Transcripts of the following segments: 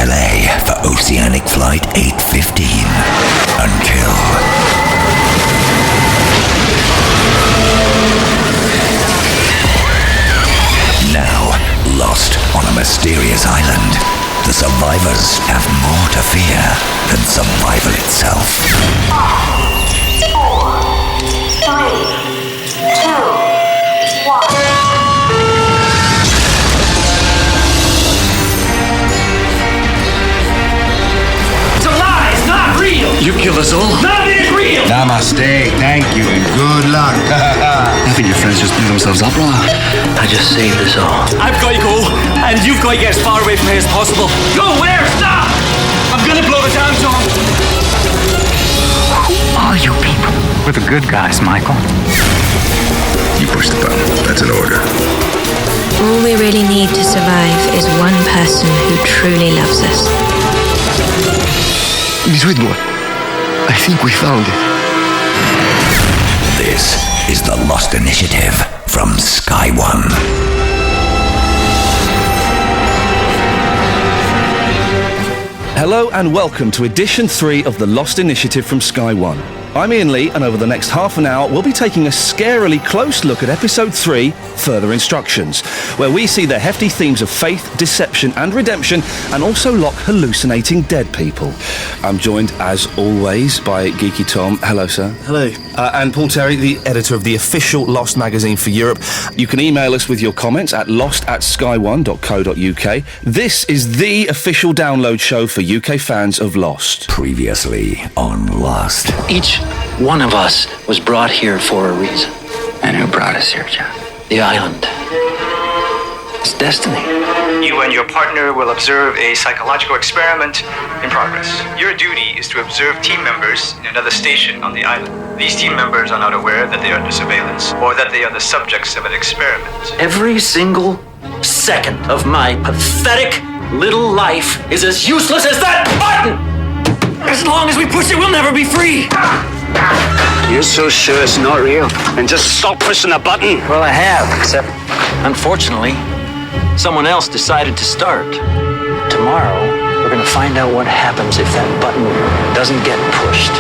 LA for Oceanic Flight 815 until... Now, lost on a mysterious island, the survivors have more to fear than survival itself. 5, 4, 3, 2, 1. You killed us all. Nothing is real! Namaste, thank you, and good luck. I think your friends just blew themselves up, brother. I just saved us all. I've got to go, and you've got to get as far away from here as possible. Go where? Stop! I'm gonna blow the damn zone. Who are you people? We're the good guys, Michael. You push the button. That's an order. All we really need to survive is one person who truly loves us. Miss Whitmore, I think we found it. This is the Lost Initiative from Sky One. Hello and welcome to Edition 3 of the Lost Initiative from Sky One. I'm Ian Lee, and over the next half an hour we'll be taking a scarily close look at Episode 3, Further Instructions, where we see the hefty themes of faith, deception and redemption, and also Locke hallucinating dead people. I'm joined, as always, by Geeky Tom. Hello, sir. Hello. And Paul Terry, the editor of the official Lost magazine for Europe. You can email us with your comments at lost@sky1.co.uk. This is the official download show for UK fans of Lost. Previously on Lost. Each one of us was brought here for a reason. And who brought us here, John? The island. It's destiny. You and your partner will observe a psychological experiment in progress. Your duty is to observe team members in another station on the island. These team members are not aware that they are under surveillance or that they are the subjects of an experiment. Every single second of my pathetic little life is as useless as that button! As long as we push it, we'll never be free! You're so sure it's not real? And just stop pushing the button. Well, I have, except, unfortunately, someone else decided to start. Tomorrow, we're gonna find out what happens if that button doesn't get pushed.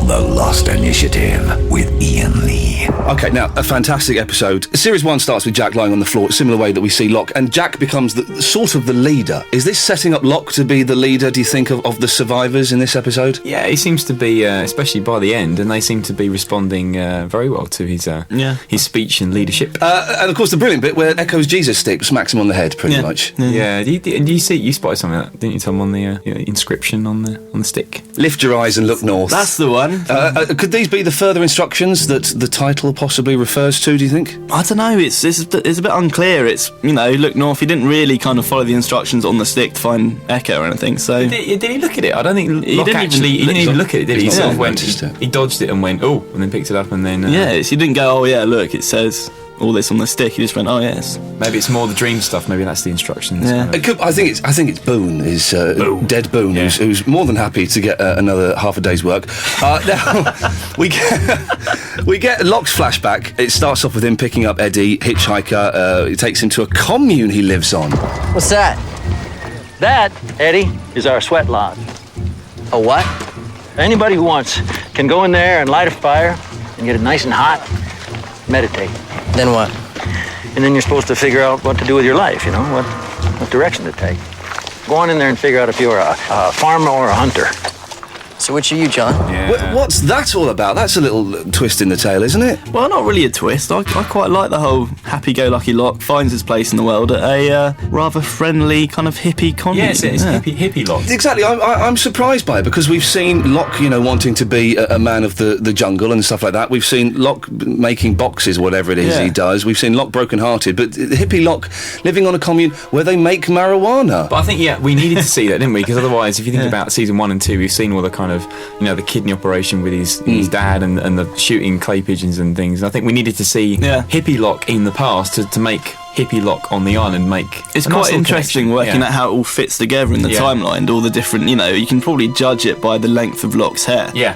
The Lost Initiative with Ian Lee. Okay, now, a fantastic episode. Series 1 starts with Jack lying on the floor, similar way that we see Locke, and Jack becomes sort of the leader. Is this setting up Locke to be the leader, do you think, of the survivors in this episode? Yeah, he seems to be, especially by the end, and they seem to be responding very well to his speech and leadership. And of course, the brilliant bit where Echo's Jesus stick smacks him on the head, pretty much. Yeah, you spotted something like that, didn't you, Tom, on the inscription on the stick? Lift your eyes and look north. That's the one. Could these be the further instructions that the title possibly refers to, do you think? I don't know, it's a bit unclear. It's, look north. He didn't really kind of follow the instructions on the stick to find Echo or anything, so... Did he look at it? I don't think he didn't even look at it, did he? He sort of went, he dodged it and went, oh, and then picked it up and then... he didn't go, oh yeah, look, it says all this on the stick. He just went, oh yes. Maybe it's more the dream stuff, maybe that's the instructions. Yeah. I think it's Boone, dead Boone, who's more than happy to get another half a day's work. Now, we get Locke's flashback. It starts off with him picking up Eddie, hitchhiker. It takes him to a commune he lives on. What's that? That, Eddie, is our sweat lodge. A what? Anybody who wants can go in there and light a fire and get it nice and hot, meditate. Then what? And then you're supposed to figure out what to do with your life, what direction to take. Go on in there and figure out if you're a farmer or a hunter. So which are you, John? Yeah. What's that all about? That's a little twist in the tale, isn't it? Well, not really a twist. I quite like the whole happy-go-lucky Locke finds his place in the world at a rather friendly kind of hippie commune. Yes, it's hippie Locke. Exactly. I'm surprised by it because we've seen Locke, wanting to be a man of the jungle and stuff like that. We've seen Locke making boxes, whatever it is he does. We've seen Locke broken-hearted, but hippie Locke living on a commune where they make marijuana. But I think, we needed to see that, didn't we? Because otherwise, if you think about season 1 and 2, we've seen all the kind of, the kidney operation with his dad and the shooting clay pigeons and things. I think we needed to see hippie Locke in the past to make hippie Locke on the island It's quite interesting working out how it all fits together in the timeline, all the different, you can probably judge it by the length of Locke's hair. Yeah.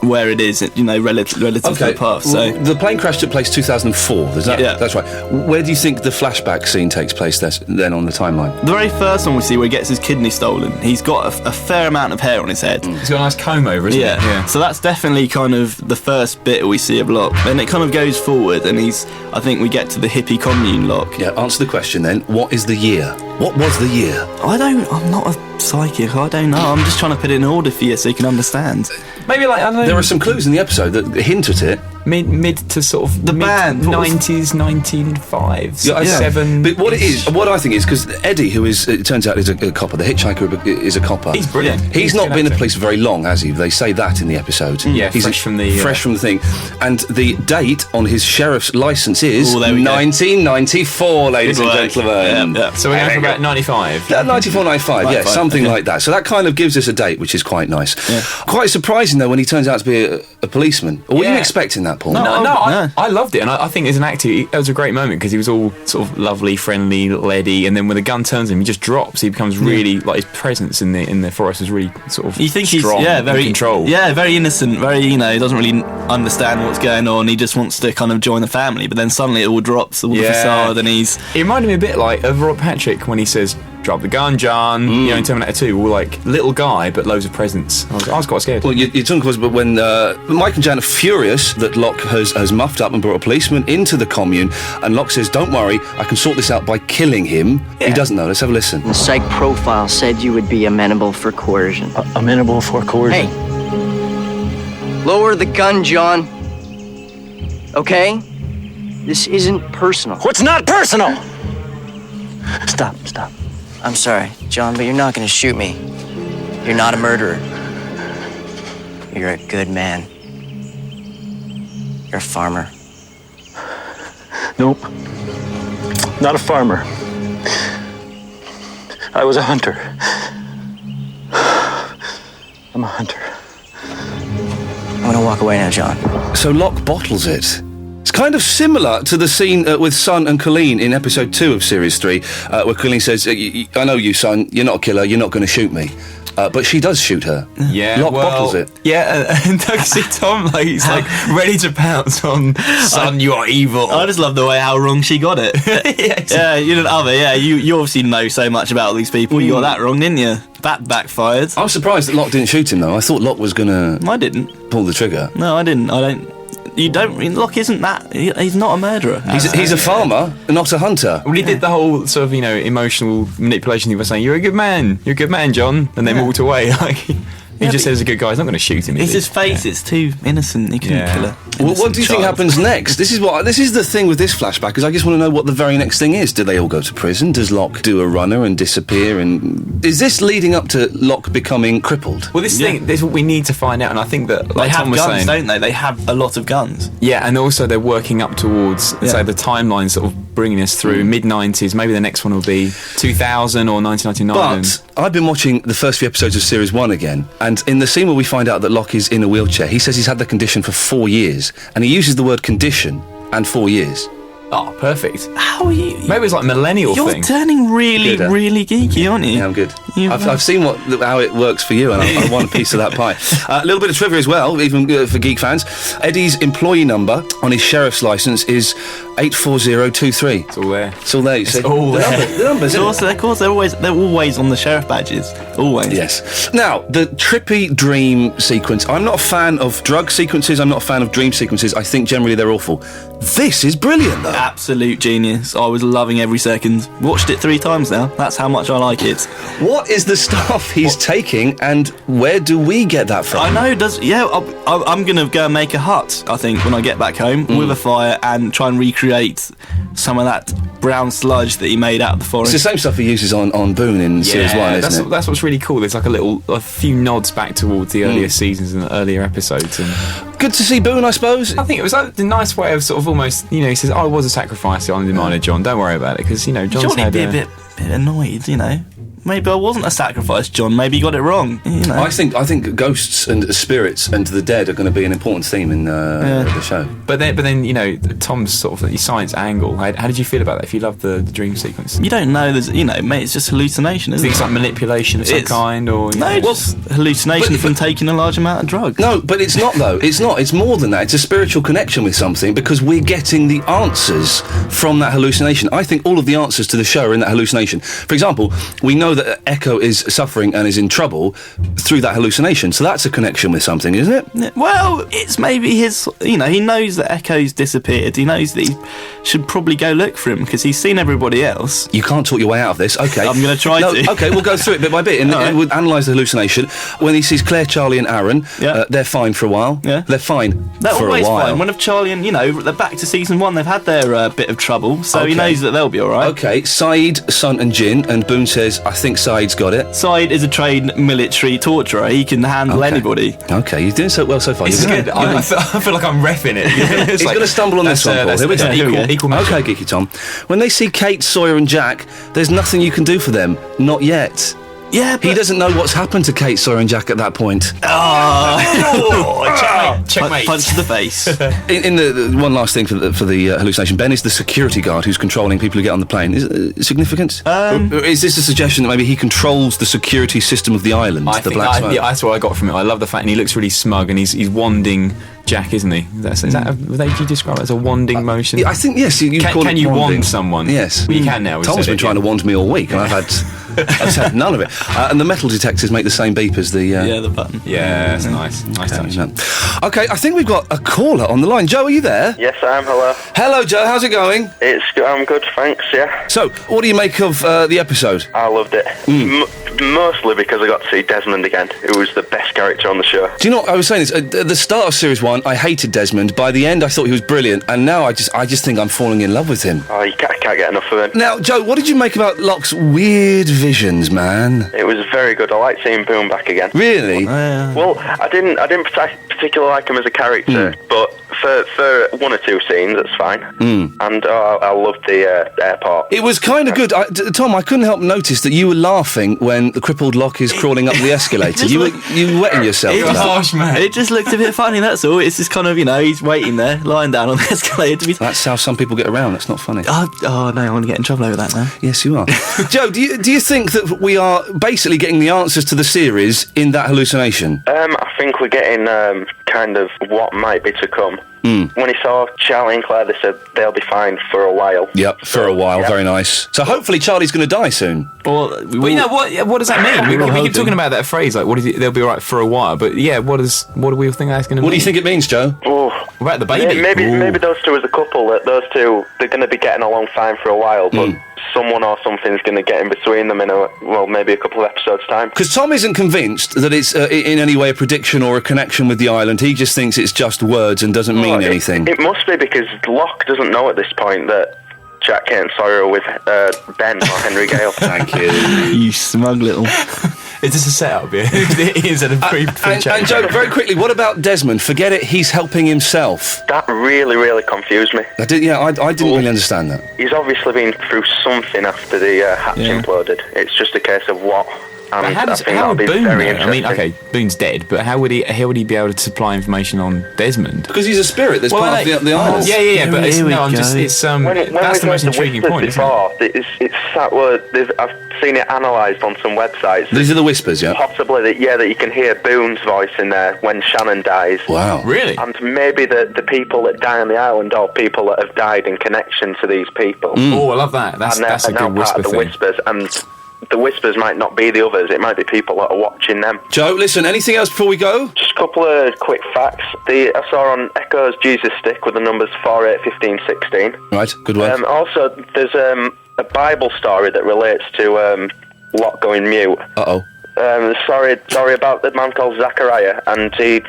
where it is, relative to the path. So the plane crash took place 2004. That's right. Where do you think the flashback scene takes place then on the timeline? The very first one we see where he gets his kidney stolen, he's got a fair amount of hair on his head. He's got a nice comb over, isn't it? Yeah. So that's definitely kind of the first bit we see of Locke. Then it kind of goes forward, and I think we get to the hippie commune Locke. Yeah, answer the question then. What is the year? What was the year? I'm not a psychic, I don't know. I'm just trying to put it in order for you so you can understand. Maybe I don't know. There are some clues in the episode that hint at it. Mid to sort of the band 90s, 1905s, 7. But what I think is because Eddie, who it turns out is a copper, the hitchhiker is a copper. He's brilliant. He's not been in the police very long, has he? They say that in the episode. Yeah, he's fresh from the thing. And the date on his sheriff's license is 1994, ladies and gentlemen. Yeah. So we're going for about 95. 94, 95, yeah, something like that. So that kind of gives us a date, which is quite nice. Yeah. Quite surprising though when he turns out to be a policeman. Or were you expecting that, Paul? No, I loved it, and I think as an actor, it was a great moment because he was all sort of lovely, friendly, leady, and then when the gun turns him, he just drops. He becomes really like his presence in the forest is really sort of. You think strong, he's very in control. Yeah, very innocent. Very he doesn't really understand what's going on. He just wants to kind of join the family, but then suddenly it all drops, all the facade, and he's. It reminded me a bit like of Rob Patrick when he says, "Drop the gun, John." In Terminator 2, all like little guy but loads of presence. I was quite scared. Well, you're talking about but when Mike and Jan are furious that Locke has muffed up and brought a policeman into the commune, and Locke says, "Don't worry, I can sort this out by killing him." Yeah. He doesn't know. Let's have a listen. The psych profile said you would be amenable for coercion. Amenable for coercion? Hey, lower the gun, John. Okay? This isn't personal. What's not personal? Stop. I'm sorry, John, but you're not gonna shoot me. You're not a murderer. You're a good man. You're a farmer. Nope. Not a farmer. I was a hunter. I'm a hunter. I'm gonna walk away now, John. So Locke bottles it. It's kind of similar to the scene with Son and Colleen in episode 2 of series 3, where Colleen says, "I know you, son. You're not a killer. You're not going to shoot me." But she does shoot her. Yeah, Locke bottles it. Yeah, and you see Tom he's ready to pounce on, "Son, you are evil." I just love the way how wrong she got it. You obviously know so much about all these people. You got that wrong, didn't you? That backfired. I was surprised that Locke didn't shoot him though. I thought Locke was gonna. I didn't pull the trigger. No, I didn't. I don't. You don't. Locke isn't that. He's not a murderer. He's a farmer, not a hunter. Well, he did the whole sort of emotional manipulation. He was saying, "You're a good man. You're a good man, John," and then walked away. Like he just says, "A good guy. He's not going to shoot him." It's his face. It's too innocent. He couldn't kill her. Well, what do you think happens next? This is the thing with this flashback. Is I just want to know what the very next thing is. Do they all go to prison? Does Locke do a runner and disappear? And is this leading up to Locke becoming crippled? Well, this is what we need to find out. And I think that like they have Tom was guns, saying, don't they? They have a lot of guns. Yeah, and also they're working up towards say the timeline, sort of bringing us through mid-90s. Maybe the next one will be 2000 or 1999. But I've been watching the first few episodes of series 1 again, and in the scene where we find out that Locke is in a wheelchair, he says he's had the condition for 4 years, and he uses the word condition and 4 years. Oh, perfect. How are you? Maybe it's like millennial You're thing. You're turning really geeky, aren't you? Yeah, I'm good. I've seen how it works for you, and I want a piece of that pie. A little bit of trivia as well, even for geek fans. Eddie's employee number on his sheriff's licence is 84023. It's all there. It's all there. It's all there. The numbers, of course, they're always on the sheriff badges. Always. Yes. Now, the trippy dream sequence. I'm not a fan of drug sequences. I'm not a fan of dream sequences. I think generally they're awful. This is brilliant, though. Absolute genius. I was loving every second. Watched it 3 times now. That's how much I like it. What is the stuff he's taking, and where do we get that from? I know. I'm going to go and make a hut, I think, when I get back home with a fire and try and recreate some of that brown sludge that he made out of the forest. It's the same stuff he uses on Boone in series 1, isn't it? That's what's really cool. There's like a few nods back towards the earlier seasons and the earlier episodes. And good to see Boone, I suppose. I think it was a nice way of sort of almost, he says, "I was a sacrifice on the demanded, John. Don't worry about it," because John's Johnny had be a bit annoyed, maybe I wasn't a sacrifice, John. Maybe you got it wrong. You know. I think ghosts and spirits and the dead are going to be an important theme in the show. But then, you know, Tom's sort of science angle. How did you feel about that? If you love the dream sequence, you don't know. There's, you know, mate, it's just hallucination, isn't it? It's like manipulation of some kind, or it's hallucination from taking a large amount of drugs. No, but it's not though. It's not. It's more than that. It's a spiritual connection with something because we're getting the answers from that hallucination. I think all of the answers to the show are in that hallucination. For example, we know that Echo is suffering and is in trouble through that hallucination. So that's a connection with something, isn't it? Yeah, well, it's maybe his. You know, he knows that Echo's disappeared. He knows that he should probably go look for him because he's seen everybody else. You can't talk your way out of this. Okay, I'm going to try to. Okay, we'll go through it bit by bit and we'll analyse the hallucination. When he sees Claire, Charlie, and Aaron, they're fine for a while. Yeah, they're fine. They're for always a while. fine. When if Charlie and they're back to season 1, they've had their bit of trouble, so he knows that they'll be all right. Okay, Saeed, Sun, and Jin, and Boone says, "I think Saeed's got it." Saeed is a trained military torturer. He can handle anybody. Okay, you're doing so well so far. It's good. I feel like I'm reffing it. He's going to stumble on this one, Paul. Here we go. Equal okay, Geeky Tom. When they see Kate, Sawyer, and Jack, there's nothing you can do for them. Not yet. Yeah, but he doesn't know what's happened to Kate, Sawyer, and Jack at that point. Checkmate. Punch to the face. In the one last thing for the hallucination, Ben is the security guard who's controlling people who get on the plane. Is it significant? Or is this a suggestion that maybe he controls the security system of the island? That's what I got from it. I love the fact, and he looks really smug, and he's wanding Jack, isn't he? Is that would you describe it as a wanding motion? I think yes. Can you wand someone? Yes, well, you can now. Tom's been trying to wand me all week, and I've had none of it. And the metal detectors make the same beep as the the button. Yeah, that's nice touch. Okay, I think we've got a caller on the line. Joe, are you there? Yes, I am. Hello. Hello, Joe. How's it going? I'm good, thanks. Yeah. So, what do you make of the episode? I loved it. Mostly because I got to see Desmond again, who was the best character on the show. Do you know what I was saying? At the start of Series 1, I hated Desmond. By the end, I thought he was brilliant, and now I just think I'm falling in love with him. Oh, you can't get enough of him. Now, Joe, what did you make about Locke's weird visions, man? It was very good. I like seeing Boone back again. Really? Well, I didn't particularly like him as a character, but for one or two scenes, that's fine. And I loved the airport. It was kind of good. Tom, I couldn't help notice that you were laughing when the crippled Locke is crawling up the escalator. You were wetting yourself. It was harsh, man. It just looked a bit funny, that's all. It's just kind of, he's waiting there, lying down on the escalator. That's how some people get around. That's not funny. Oh no, I want to get in trouble over that now. Yes, you are. Joe, do you think that we are basically getting the answers to the series in that hallucination? I think we're getting kind of what might be to come. When he saw Charlie and Claire, they said they'll be fine for a while. Yep, for a while. Yep. Very nice. So hopefully Charlie's going to die soon. Well, what does that mean? we keep talking about that phrase, like, what is it? They'll be all right for a while. But yeah, what do we think that's going to mean? What do you think it means, Joe? Oh, what about the baby? Maybe those two as a couple. That those two, they're going to be getting along fine for a while, but someone or something's going to get in between them in maybe a couple of episodes' time. Because Tom isn't convinced that it's in any way a prediction or a connection with the island. He just thinks it's just words and doesn't mean anything. It must be because Locke doesn't know at this point that Jack, Kate and Sawyer are with Ben or Henry Gale. Thank you. You smug little... Is this a setup here? Instead of and Joe, very quickly, what about Desmond? Forget it, he's helping himself. That really, really confused me. I didn't really understand that. He's obviously been through something after the hatch imploded. It's just a case of what. And how would Boone know? I mean, okay, Boone's dead, but how would he be able to supply information on Desmond? Because he's a spirit that's part of the island. Yeah, but that's the most intriguing point, isn't it? I've seen it analysed on some websites. These are the whispers, yeah? Possibly that you can hear Boone's voice in there when Shannon dies. Wow. Really? And maybe the people that die on the island are people that have died in connection to these people. Oh, I love that. That's a good whisper thing. Whispers, and the whispers might not be the others. It might be people that are watching them. Joe, listen, anything else before we go? Just a couple of quick facts. I saw on Echo's Jesus stick with the numbers 4, 8, 15, 16. Right, good work. Also, there's a Bible story that relates to Locke going mute. Uh-oh. Sorry about the man called Zachariah, and he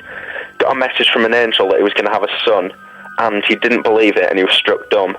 got a message from an angel that he was going to have a son, and he didn't believe it, and he was struck dumb.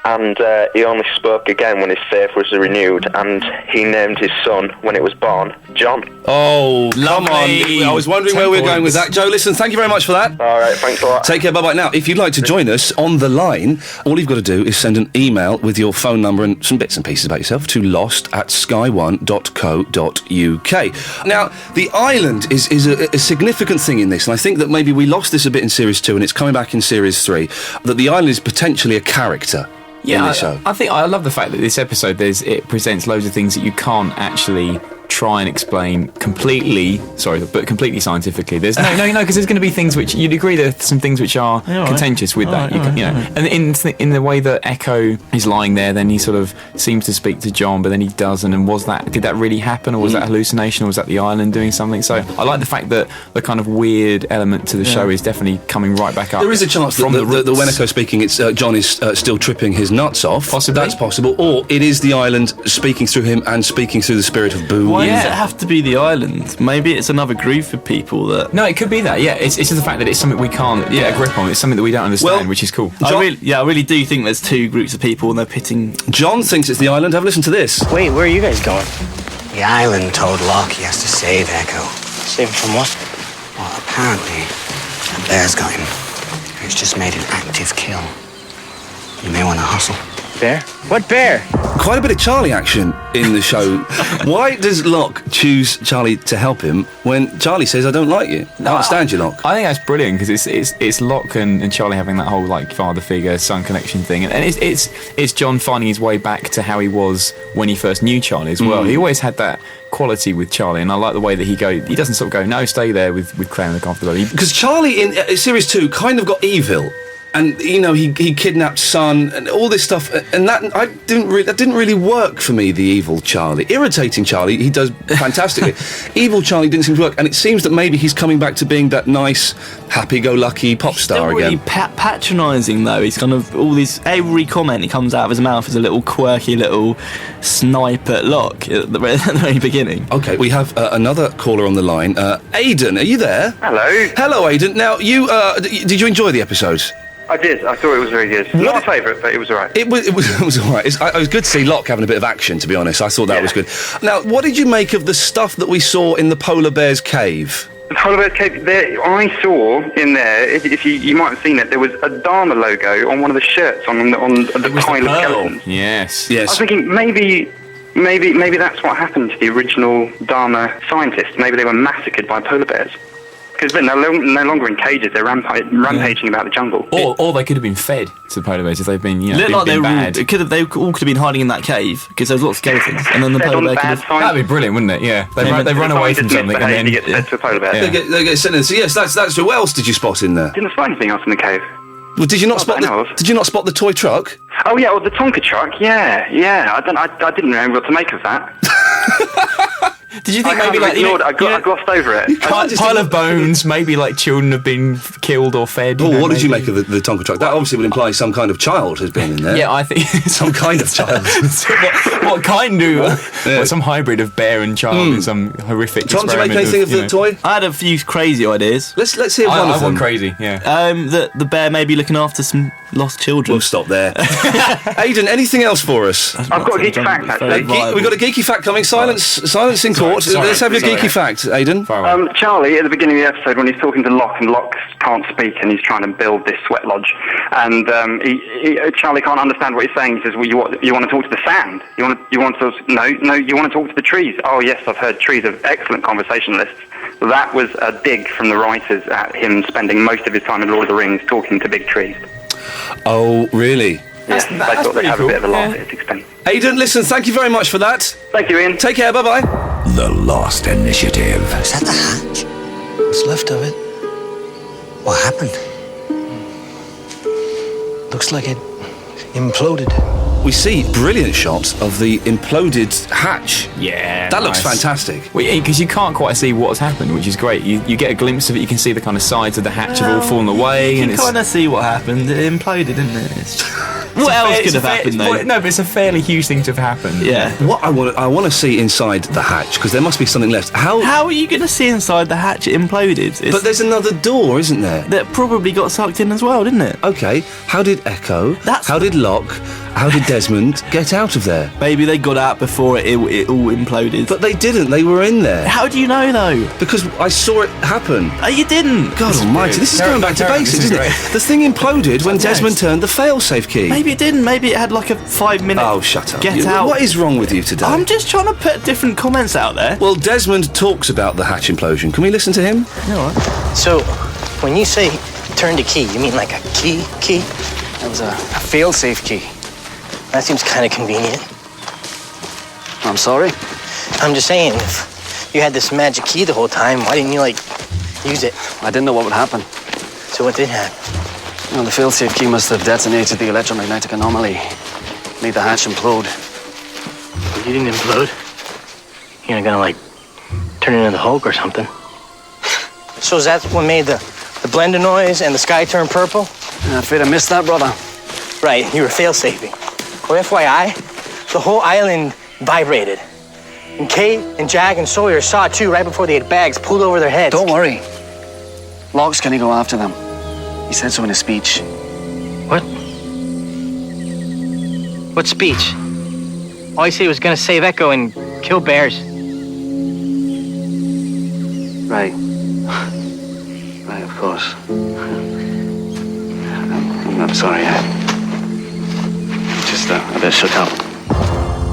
and he only spoke again when his faith was renewed, and he named his son, when it was born, John. Oh, come on. I was wondering where we were going with that. Joe, listen, thank you very much for that. All right, thanks a lot. Take care, bye-bye. Now, if you'd like to join us on the line, all you've got to do is send an email with your phone number and some bits and pieces about yourself to lost@sky1.co.uk. Now, the island is a significant thing in this, and I think that maybe we lost this a bit in Series 2, and it's coming back in Series 3, that the island is potentially a character. Yeah, in the show. I think I love the fact that this episode it presents loads of things that you can't actually try and explain completely scientifically. There's no, because there's going to be things which you'd agree there's some things which are contentious with that. And in the way that Echo is lying there, then he sort of seems to speak to John, but then he doesn't. And did that really happen, or was that hallucination, or was that the island doing something? So I like the fact that the kind of weird element to the show is definitely coming right back up. There is a chance that when Echo's speaking, it's John is still tripping his nuts off. Possibly. That's possible. Or it is the island speaking through him and speaking through the spirit of Boo. Why does it have to be the island? Maybe it's another group of people that... No, it could be that, yeah. It's just the fact that it's something we can't get a grip on. It's something that we don't understand, which is cool. I really do think there's two groups of people and they're pitting... John thinks it's the island. Have a listen to this. Wait, where are you guys going? The island told Locke he has to save Echo. Save him from what? Well, apparently, a bear's got him. He's just made an active kill. You may want to hustle. Bear? What bear? Quite a bit of Charlie action in the show. Why does Locke choose Charlie to help him when Charlie says, I don't like you? I can't stand you, Locke. I think that's brilliant because it's Locke and Charlie having that whole like father figure, son connection thing, and it's John finding his way back to how he was when he first knew Charlie as well. He always had that quality with Charlie, and I like the way that he doesn't sort of go, no, stay there with Claire and look after the baby. Because Charlie in Series 2 kind of got evil. And he kidnapped Son and all this stuff, and that didn't really work for me. The evil Charlie, irritating Charlie, he does fantastically. Evil Charlie didn't seem to work, and it seems that maybe he's coming back to being that nice, happy-go-lucky pop star again. Really patronising though. He's kind of every comment he comes out of his mouth is a little quirky little snipe at Locke at the very beginning. Okay, we have another caller on the line. Aidan, are you there? Hello, Aidan. Now, did you enjoy the episode? I did. I thought it was very good. Not my favourite, but it was alright. It was all right. It was good to see Locke having a bit of action, to be honest. I thought that was good. Now, what did you make of the stuff that we saw in the polar bear's cave? The polar bear's cave, I saw in there, if you might have seen it, there was a Dharma logo on one of the shirts on the pile of skeletons. Yes. I was thinking maybe that's what happened to the original Dharma scientists. Maybe they were massacred by polar bears. Because they're no longer in cages, they're rampaging about the jungle. Or they could have been fed to the polar bears if they've been, bad. They all could have been hiding in that cave because there's lots of skeletons, and then the polar bear could have... That'd be brilliant, wouldn't it? Yeah, they run away from something and then you get fed to a polar bear. They get sent in. So yes, that's who else did you spot in there? Didn't spot anything else in the cave. Well, did you not spot the toy truck? Oh yeah, the Tonka truck. Yeah. I didn't know what to make of that. Did you think maybe I glossed over it. Pile of bones, maybe like children have been killed or fed. What did you make of the Tonka truck? That obviously would imply some kind of child has been in there. Yeah, I think some kind of child. what kind some hybrid of bear and child in some horrific Tom, did you make anything of the toy? I had a few crazy ideas. Let's hear one of them. Crazy, yeah. The bear may be looking after some lost children. We'll stop there. Aidan, anything else for us? I've got a geeky fact, actually. We've got a geeky fact coming. Silence in court. Let's have your geeky fact, Aidan. Charlie, at the beginning of the episode, when he's talking to Locke, and Locke can't speak, and he's trying to build this sweat lodge, and Charlie can't understand what he's saying. He says, "Well, you want to talk to the sand? You want to you want to talk to the trees? Oh, yes, I've heard trees are excellent conversationalists." That was a dig from the writers at him spending most of his time in Lord of the Rings talking to big trees. Oh, really? I thought they'd have a bit of a laugh at his expense. Aidan, listen, thank you very much for that. Thank you, Ian. Take care, bye-bye. The Lost Initiative. Is that the hatch? What's left of it? What happened? Looks like it imploded. We see brilliant shots of the imploded hatch. Yeah, that looks fantastic. Because you can't quite see what's happened, which is great. You get a glimpse of it. You can see the kind of sides of the hatch have all fallen away. You can kind of see what happened. It imploded, didn't it? What else could have happened, though? No, but it's a fairly huge thing to have happened. Yeah. What I want to see inside the hatch, because there must be something left. How are you going to see inside the hatch? It imploded. But there's another door, isn't there? That probably got sucked in as well, didn't it? Okay. How did Echo? How did Locke? How did Desmond get out of there? Maybe they got out before it all imploded. But they didn't. They were in there. How do you know, though? Because I saw it happen. You didn't. God almighty. This is going back to basics, isn't it? The thing imploded when Desmond turned the fail-safe key. Maybe it didn't. Maybe it had like a 5-minute... Oh, shut up. Get out. What is wrong with you today? I'm just trying to put different comments out there. Well, Desmond talks about the hatch implosion. Can we listen to him? Yeah, all right. So, when you say turn the key, you mean like a key? That was a fail-safe key. That seems kind of convenient. I'm sorry? I'm just saying, if you had this magic key the whole time, why didn't you, use it? I didn't know what would happen. So what did happen? Well, the fail-safe key must have detonated the electromagnetic anomaly. Made the hatch implode. You didn't implode? You're not gonna, turn into the Hulk or something? So is that what made the blender noise and the sky turn purple? I'm afraid I missed that, brother. Right, you were fail-safing. Well, FYI, the whole island vibrated. And Kate and Jack and Sawyer saw it too right before they had bags pulled over their heads. Don't worry. Locke's gonna go after them. He said so in his speech. What? What speech? All he said was gonna save Echo and kill bears. Right. Right, of course. I'm sorry, just a bit shook up.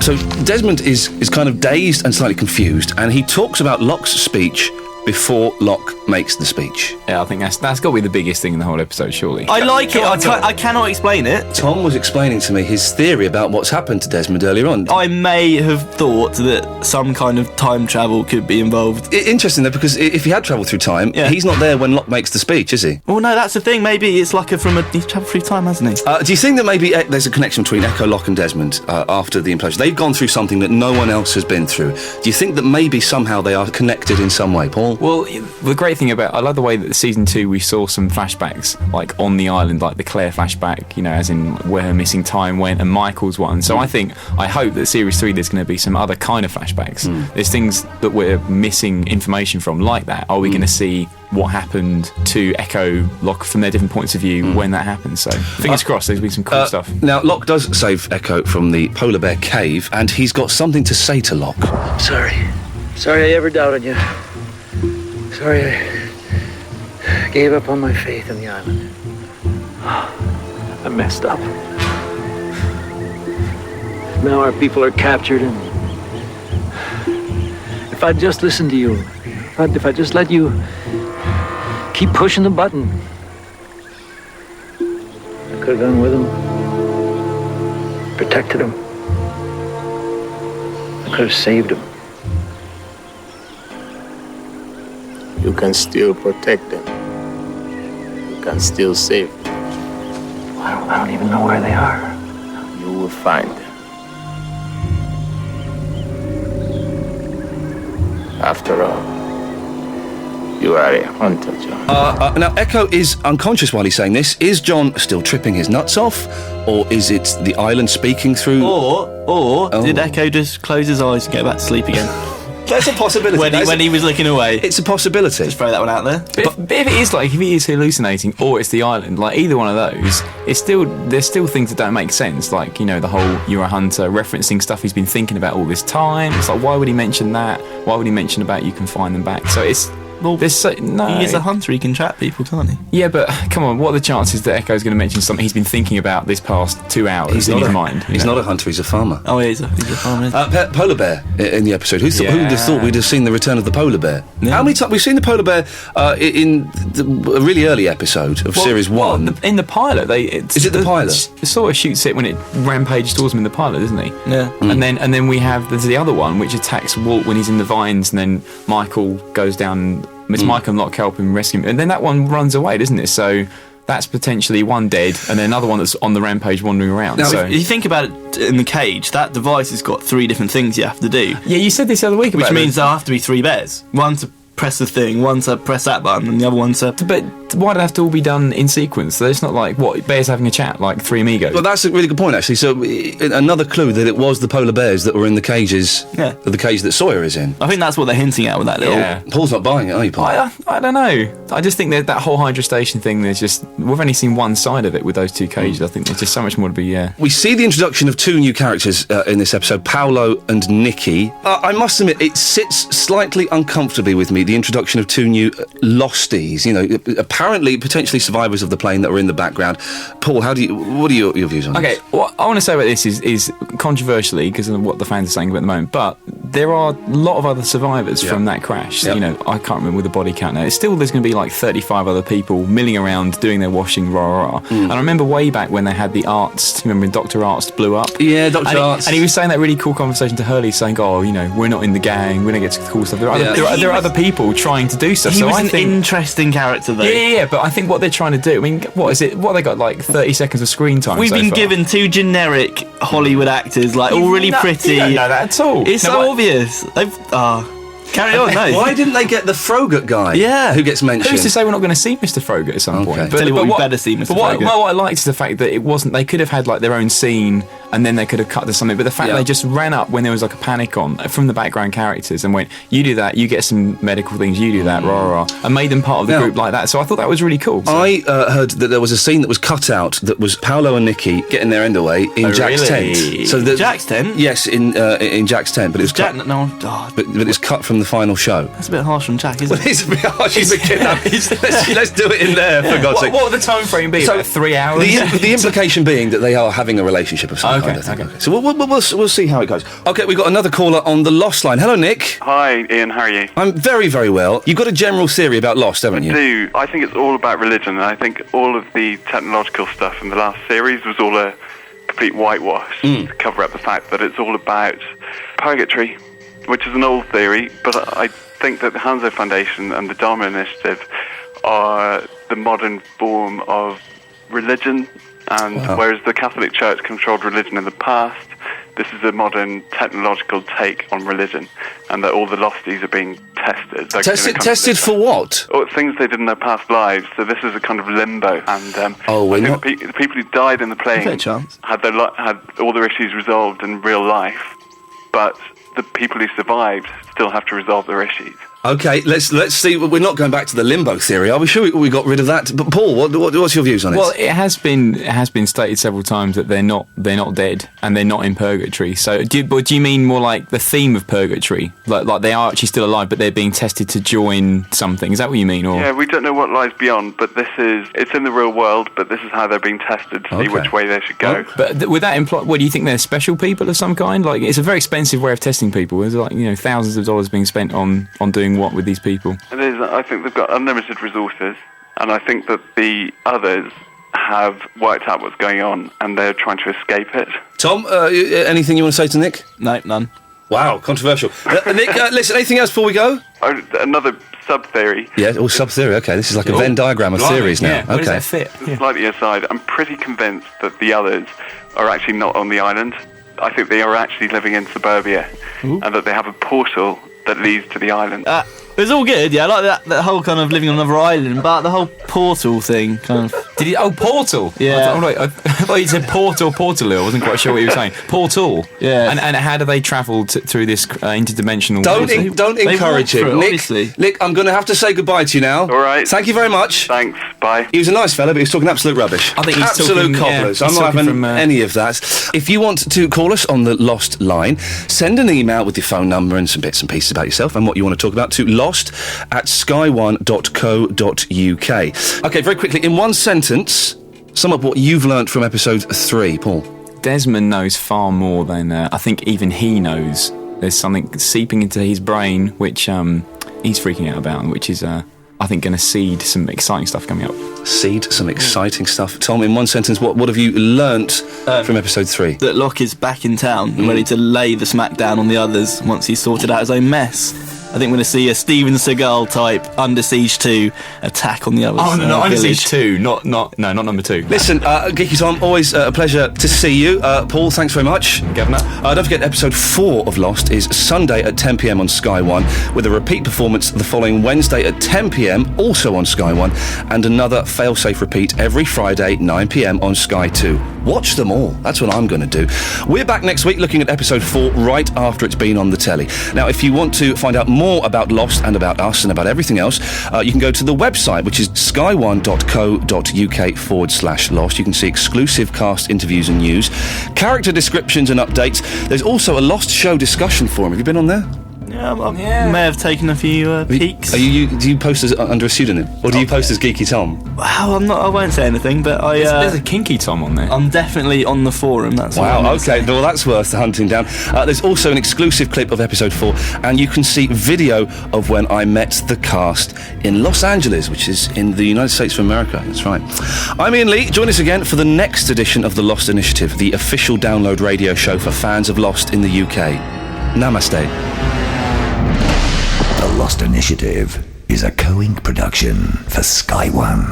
So Desmond is kind of dazed and slightly confused, and he talks about Locke's speech before Locke makes the speech. Yeah, I think that's got to be the biggest thing in the whole episode, surely. I like it. I cannot explain it. Tom was explaining to me his theory about what's happened to Desmond earlier on. I may have thought that some kind of time travel could be involved. Interesting, though, because if he had travelled through time, he's not there when Locke makes the speech, is he? Well, no, that's the thing. Maybe it's like he's travelled through time, hasn't he? Do you think that maybe there's a connection between Echo, Locke and Desmond after the implosion? They've gone through something that no one else has been through. Do you think that maybe somehow they are connected in some way, Paul? Well, the great thing about... I love the way that season 2 we saw some flashbacks, on the island, like the Claire flashback, as in where her missing time went, and Michael's one. So I hope that series 3 there's going to be some other kind of flashbacks. There's things that we're missing information from like that. Are we going to see what happened to Echo, Locke from their different points of view when that happens? So fingers crossed, there's been some cool stuff. Now, Locke does save Echo from the polar bear cave, and he's got something to say to Locke. Sorry I ever doubted you. Sorry I gave up on my faith in the island. I messed up. Now our people are captured, and if I'd just listened to you, if I just let you keep pushing the button, I could have gone with them, protected them. I could have saved them. You can still protect them. You can still save them. I don't even know where they are. You will find them. After all, you are a hunter, John. Now, Echo is unconscious while he's saying this. Is John still tripping his nuts off? Or is it the island speaking through... Or did Echo just close his eyes and go back to sleep again? That's a possibility. when he was looking away. It's a possibility. Just throw that one out there. But if he is hallucinating or it's the island, either one of those, there's still things that don't make sense. The whole "you're a hunter" referencing stuff he's been thinking about all this time. It's why would he mention that? Why would he mention about you can find them back? So it's... Well, he is a hunter, he can trap people, can't he? Yeah, but come on, what are the chances that Echo's going to mention something he's been thinking about this past 2 hours in his mind? He's not a hunter, he's a farmer. Oh, he's a farmer. Polar bear in the episode. Who would have thought we'd have seen the return of the polar bear? Yeah. How many times? We've seen the polar bear in a really early episode of Series 1. In the pilot, is it the pilot? Sawyer shoots it when it rampages towards him in the pilot, isn't he? Yeah. And then there's the other one, which attacks Walt when he's in the vines, and then Michael goes down... It's Michael and Locke help him rescue him. And then that one runs away, doesn't it? So that's potentially one dead, and then another one that's on the rampage wandering around. Now, if you think about it in the cage, that device has got 3 different things you have to do. Yeah, you said this the other week about Which means there'll have to be 3 bears. One to press the thing, one to press that button, and the other one to... But why do they have to all be done in sequence? So it's not like, what, bears having a chat, like Three Amigos? Well, that's a really good point, actually. So, another clue that it was the polar bears that were in the cages, the cage that Sawyer is in. I think that's what they're hinting at with that little... Yeah. Paul's not buying it, are you, Paul? I don't know. I just think that whole Hydra Station thing, we've only seen one side of it with those two cages. I think there's just so much more to be, We see the introduction of two new characters in this episode, Paolo and Nikki. I must admit, it sits slightly uncomfortably with me, the introduction of two new losties, apparently potentially survivors of the plane that were in the background. Paul, what are your views on this? Okay, what I want to say about this is controversially, because of what the fans are saying at the moment, but there are a lot of other survivors from that crash. I can't remember with the body count now. It's still, there's going to be like 35 other people milling around doing their washing, rah. And I remember way back when they had the Arzt, remember when Dr. Arzt blew up? Yeah, Dr. Arzt. And he was saying that really cool conversation to Hurley, saying, we're not in the gang, we don't get to cool stuff. There are other people trying to do stuff. He was an interesting character, though. Yeah, but I think what they're trying to do, I mean, what have they got, like 30 seconds of screen time? We've been given two generic Hollywood actors, like all really pretty. You don't know that at all. It's so obvious. Carry on, no. Why didn't they get the Frogurt guy? Yeah. Who gets mentioned? Who's to say we're not going to see Mr. Frogurt at some point? Tell you what, we better see Mr. Frogurt. What I liked is the fact that it wasn't, they could have had like their own scene and then they could have cut to something, but the fact they just ran up when there was like a panic on from the background characters and went, you do that, you get some medical things, you do that, rah, and made them part of the group like that. So I thought that was really cool. So. I heard that there was a scene that was cut out that was Paolo and Nikki getting their end away in Jack's tent. So Jack's tent? Yes, in Jack's tent, but it was cut. But it's cut from the final show. That's a bit harsh on Jack, isn't it? It's a bit harsh. He's a kidnapper. Let's do it in there, for God's sake. What would the time frame be? So, about 3 hours? The implication being that they are having a relationship of some kind, I think. Okay. So we'll see how it goes. Okay, we've got another caller on the Lost line. Hello, Nick. Hi, Ian. How are you? I'm very, very well. You've got a general theory about Lost, haven't you? I do. I think it's all about religion, and I think all of the technological stuff in the last series was all a complete whitewash to cover up the fact that it's all about purgatory, which is an old theory, but I think that the Hanzo Foundation and the Dharma Initiative are the modern form of religion, and whereas the Catholic Church controlled religion in the past, this is a modern technological take on religion, and that all the losties are being tested. Tested for what? Things they did in their past lives. So this is a kind of limbo, and the people who died in the plane had all their issues resolved in real life, but the people who survived still have to resolve their issues. Okay, let's see. We're not going back to the limbo theory, are we? Sure, we got rid of that. But Paul, what's your views on it? Well, it has been stated several times that they're not dead and they're not in purgatory. So, do you mean more like the theme of purgatory, like they are actually still alive, but they're being tested to join something? Is that what you mean? Or yeah, we don't know what lies beyond, but it's in the real world. But this is how they're being tested to see which way they should go. But would that imply? What do you think? They're special people of some kind? Like it's a very expensive way of testing people. There's thousands of dollars being spent on doing what with these people? It is. I think they've got unlimited resources, and I think that the others have worked out what's going on, and they're trying to escape it. Tom, anything you want to say to Nick? No, none. Wow, controversial. Nick, listen, anything else before we go? Another sub-theory. Yeah, sub-theory, okay. This is like a Venn diagram of theories now. Yeah. Where does that fit? Slightly aside, I'm pretty convinced that the others are actually not on the island. I think they are actually living in suburbia, and that they have a portal that leads to the island. It was all good, yeah. I like that whole kind of living on another island, but the whole portal thing kind of... Did he? Oh, portal? Yeah. I thought he said portal. I wasn't quite sure what he was saying. Portal. Yeah. And how do they travel through this interdimensional... Don't encourage him. Nick, I'm going to have to say goodbye to you now. All right. Thank you very much. Thanks. Bye. He was a nice fella, but he was talking absolute rubbish. I think he's absolute talking... cobblers. I'm not having any of that. If you want to call us on the Lost line, send an email with your phone number and some bits and pieces about yourself and what you want to talk about to lost@sky1.co.uk. Okay, very quickly, in one sentence, sum up what you've learnt from episode 3, Paul. Desmond knows far more than I think even he knows. There's something seeping into his brain which he's freaking out about, and which is, I think, going to seed some exciting stuff coming up. Seed some exciting stuff. Tom, in one sentence, what have you learnt from episode 3? That Locke is back in town and ready to lay the smack down on the others once he's sorted out his own mess. I think we're going to see a Steven Seagal type Under Siege 2 attack on the other Oh, no, Under village. Siege 2, not number 2. Listen, Geeky Tom, always a pleasure to see you. Paul, thanks very much. Governor. Don't forget, episode 4 of Lost is Sunday at 10 p.m. on Sky 1, with a repeat performance the following Wednesday at 10 p.m, also on Sky 1, and another fail-safe repeat every Friday, 9 p.m. on Sky 2. Watch them all. That's what I'm going to do. We're back next week looking at episode 4 right after it's been on the telly. Now, if you want to find out more about Lost and about us and about everything else, you can go to the website, which is sky1.co.uk/Lost. You can see exclusive cast interviews and news, character descriptions and updates. There's also a Lost show discussion forum. Have you been on there? Yeah, I may have taken a few peeks. Do you post as, under a pseudonym, or do you post as Geeky Tom? Wow, I won't say anything, but there's a Kinky Tom on there. I'm definitely on the forum. That's wow. Okay, well that's worth hunting down. There's also an exclusive clip of episode 4, and you can see video of when I met the cast in Los Angeles, which is in the United States of America. That's right. I'm Ian Lee. Join us again for the next edition of the Lost Initiative, the official download radio show for fans of Lost in the UK. Namaste. The Lost Initiative is a co-ink production for Sky One.